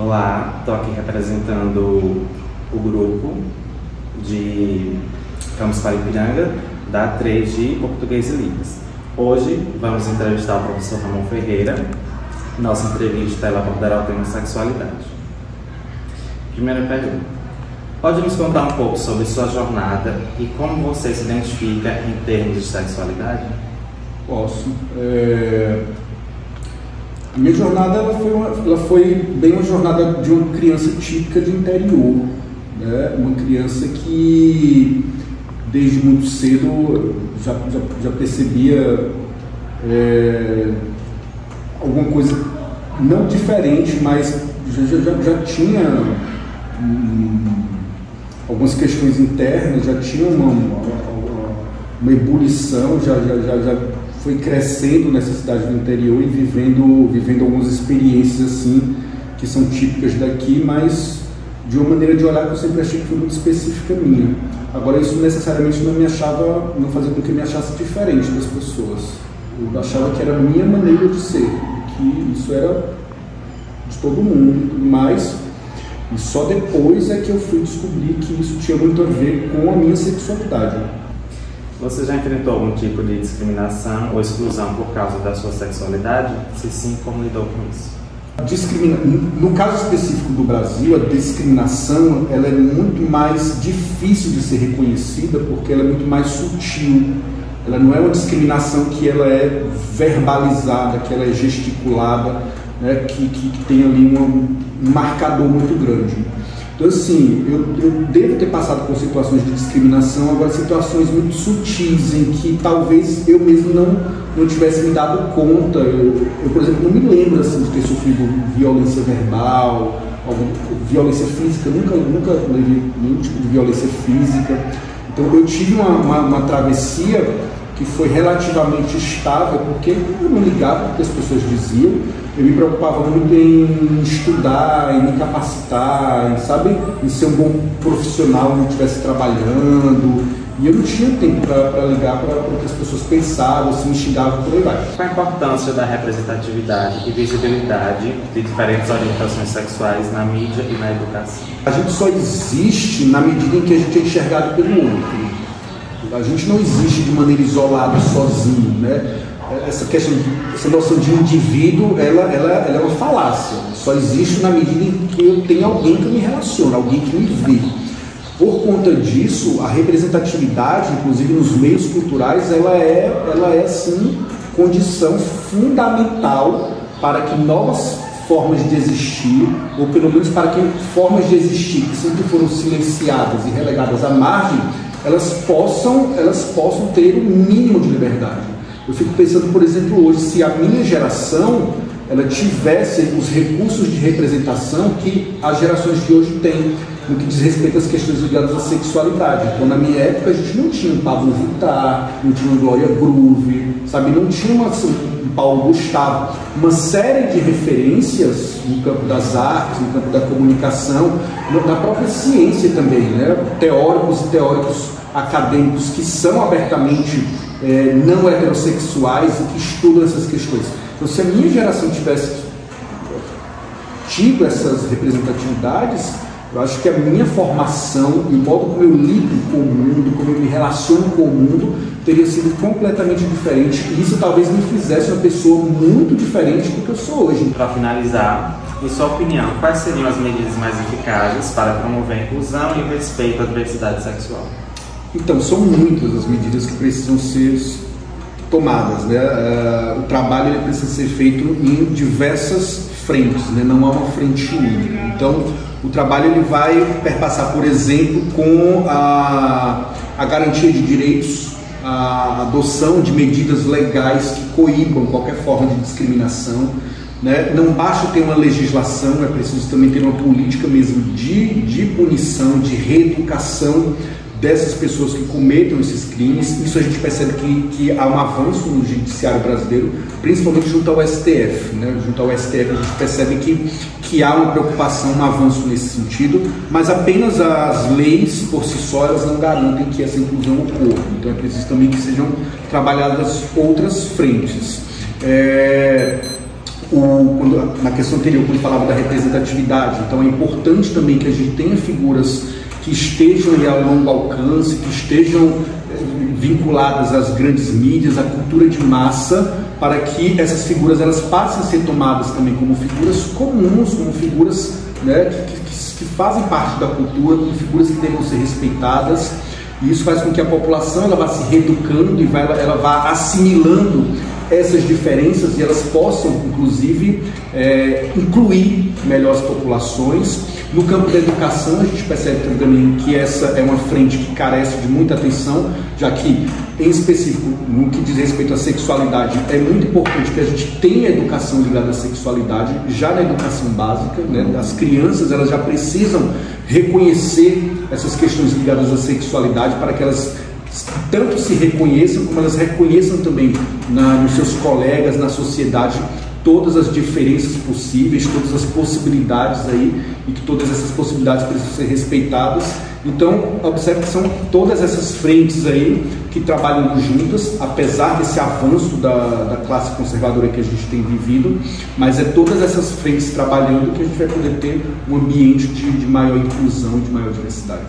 Olá, estou aqui representando o grupo de Campus Paripiranga, da 3 de Português e Línguas. Hoje vamos entrevistar o professor Ramon Ferreira. Nossa entrevista ela abordará o tema sexualidade. Primeira pergunta: pode nos contar um pouco sobre sua jornada e como você se identifica em termos de sexualidade? Posso. A minha jornada ela foi bem uma jornada de uma criança típica de interior, né? Uma criança que desde muito cedo já percebia alguma coisa não diferente, mas já tinha algumas questões internas, já tinha uma ebulição, já foi crescendo nessa cidade do interior e vivendo algumas experiências assim que são típicas daqui, mas de uma maneira de olhar que eu sempre achei que foi muito específica minha. Agora, isso necessariamente não fazia com que eu me achasse diferente das pessoas. Eu achava que era a minha maneira de ser, que isso era de todo mundo e tudo mais. E só depois é que eu fui descobrir que isso tinha muito a ver com a minha sexualidade. Você já enfrentou algum tipo de discriminação ou exclusão por causa da sua sexualidade? Se sim, como lidou com isso? No caso específico do Brasil, a discriminação ela é muito mais difícil de ser reconhecida porque ela é muito mais sutil. Ela não é uma discriminação que ela é verbalizada, que ela é gesticulada, né, que tem ali um marcador muito grande. Então, assim, eu devo ter passado por situações de discriminação, agora situações muito sutis, em que talvez eu mesmo não tivesse me dado conta. Eu, por exemplo, não me lembro assim, de ter sofrido violência verbal, violência física, nunca levei nenhum tipo de violência física. Então, eu tive uma travessia que foi relativamente estável, porque eu não ligava o que as pessoas diziam, eu me preocupava muito em estudar, em me capacitar, em ser um bom profissional onde eu estivesse trabalhando, e eu não tinha tempo para ligar para o que as pessoas pensavam, se me xingavam, por aí vai. Qual a importância da representatividade e visibilidade de diferentes orientações sexuais na mídia e na educação? A gente só existe na medida em que a gente é enxergado pelo outro. A gente não existe de maneira isolada, sozinho, né? Essa noção de indivíduo, ela é uma falácia. Só existe na medida em que eu tenho alguém que me relaciona, alguém que me vê. Por conta disso, a representatividade, inclusive nos meios culturais, ela é sim condição fundamental para que novas formas de existir, ou pelo menos para que formas de existir que sempre foram silenciadas e relegadas à margem, elas possam ter um mínimo de liberdade. Eu fico pensando, por exemplo, hoje, se a minha geração ela tivesse os recursos de representação que as gerações de hoje têm, no que diz respeito às questões ligadas à sexualidade. Então, na minha época, a gente não tinha um Pablo Vittar, não tinha uma Glória Groove, não tinha um Paulo Gustavo, uma série de referências no campo das artes, no campo da comunicação, na própria ciência também, né? Teóricos e teóricos acadêmicos que são abertamente não heterossexuais e que estudam essas questões. Então, se a minha geração tivesse tido essas representatividades, eu acho que a minha formação e o modo como eu lido com o mundo, como eu me relaciono com o mundo, teria sido completamente diferente. E isso talvez me fizesse uma pessoa muito diferente do que eu sou hoje. Para finalizar, em sua opinião, quais seriam as medidas mais eficazes para promover a inclusão e o respeito à diversidade sexual? Então, são muitas as medidas que precisam ser tomadas, né? O trabalho ele precisa ser feito em diversas frentes, né? Não há uma frente única. Então, o trabalho ele vai perpassar, por exemplo, com a garantia de direitos, a adoção de medidas legais que coíbam qualquer forma de discriminação, né? Não basta ter uma legislação, é preciso também ter uma política mesmo de punição, de reeducação dessas pessoas que cometam esses crimes. Isso a gente percebe que há um avanço no judiciário brasileiro, principalmente junto ao STF, né? Junto ao STF a gente percebe que há uma preocupação, um avanço nesse sentido, mas apenas as leis por si só elas não garantem que essa inclusão ocorra. Então é preciso também que sejam trabalhadas outras frentes. na questão anterior, quando falava da representatividade, então é importante também que a gente tenha figuras que estejam a longo alcance, que estejam vinculadas às grandes mídias, à cultura de massa, para que essas figuras elas passem a ser tomadas também como figuras comuns, como figuras, né, que fazem parte da cultura, como figuras que devem ser respeitadas. E isso faz com que a população ela vá se reeducando e ela vá assimilando essas diferenças, e elas possam, inclusive, incluir melhor as populações. No campo da educação, a gente percebe também que essa é uma frente que carece de muita atenção, já que, em específico, no que diz respeito à sexualidade, é muito importante que a gente tenha educação ligada à sexualidade, já na educação básica, né? As crianças elas já precisam reconhecer essas questões ligadas à sexualidade para que elas tanto se reconheçam, como elas reconheçam também nos seus colegas, na sociedade, todas as diferenças possíveis, todas as possibilidades aí, e que todas essas possibilidades precisam ser respeitadas. Então, observe que são todas essas frentes aí que trabalham juntas, apesar desse avanço da classe conservadora que a gente tem vivido, mas é todas essas frentes trabalhando que a gente vai poder ter um ambiente de maior inclusão, de maior diversidade.